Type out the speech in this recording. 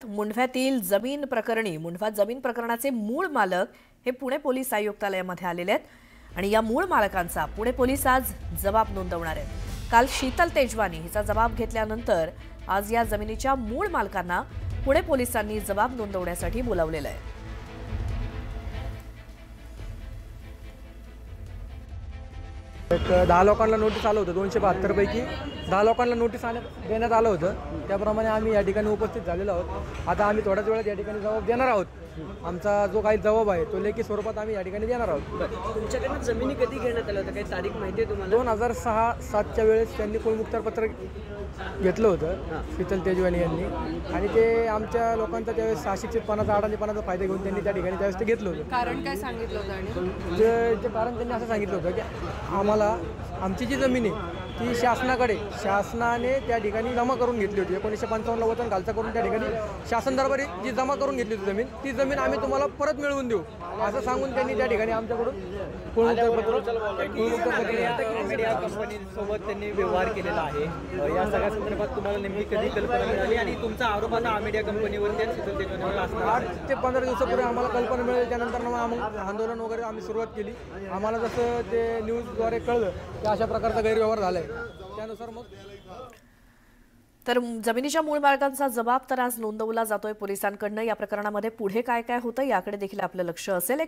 मुंढव्यातील जमीन प्रकरणी मुंढवा जमीन प्रकरणाचे मूळ मालक हे पुणे पोलीस आयुक्तालयामध्ये आलेले आहेत आणि या मूळ मालकांचा पुणे पोलीस आज जबाब नोंदवणार आहेत। काल शीतल तेजवानी हिचा जबाब घेतल्यानंतर आज या जमिनीच्या मूळ मालकांना पुणे पोलिसांनी जबाब नोंदवण्यासाठी बोलावलेलं आहे। एक 10 लोकांना नोटीस आलं होतं। 272 पैकी 10 लोकांना नोटीस देण्यात आलं होतं। त्याप्रमाणे आम्ही या ठिकाणी उपस्थित झालेलो आहोत। आता आम्ही थोड्याच वेळात या ठिकाणी जबाब देणार आहोत। आमचा जो काही जबाब आहे तो लेखी स्वरूपात आम्ही या ठिकाणी देणार आहोत। तुमच्याकडनं जमिनी कधी घेण्यात आल्या होत्या, काही तारीख माहिती आहे तुम्हाला? 2006-07च्या वेळेस त्यांनी कुळमुक्तार पत्र घेतलं होतं शीतल तेजवानी यांनी, आणि ते आमच्या लोकांचा त्यावेळेस अशिक्षितपणाचा अडाणीपणाचा फायदा घेऊन त्यांनी त्या ठिकाणी त्यावेळेस ते घेतलं होतं। कारण काय सांगितलं होतं? आणि जे कारण त्यांनी असं सांगितलं होतं की आम्हाला आमची जी जमीन आहे ती शासनाने त्या ठिकाणी जमा करून घेतली होती। 1955 वतन खालचा करून त्या ठिकाणी शासन दरबारी जी जमा करून घेतली होती जमीन, ती जमीन आम्ही तुम्हाला परत मिळवून देऊ असं सांगून त्यांनी त्या ठिकाणी आमच्याकडून मीडिया कंपनीसोबत त्यांनी व्यवहार केलेला आहे। या सगळ्या संदर्भात तुम्हाला नेमकी कधी कल्पना मिळाली आणि तुमचा आरोप आता मीडिया कंपनीवरती आणि शीतल तेजवानीवर असणार? 8 ते 15 दिवसापूर्वी आम्हाला कल्पना मिळाली। त्यानंतर मग आंदोलन वगैरे आम्ही सुरुवात केली। आम्हाला जसं ते न्यूजद्वारे कळलं की अशा प्रकारचा गैरव्यवहार झाला आहे, त्यानुसार मग तर जमिनीच्या मूळ मालकांचा जबाब तर आज नोंदवला जातोय पोलिसांकडनं। या प्रकरणामध्ये पुढे काय काय होतं याकडे देखील आपलं लक्ष असेल।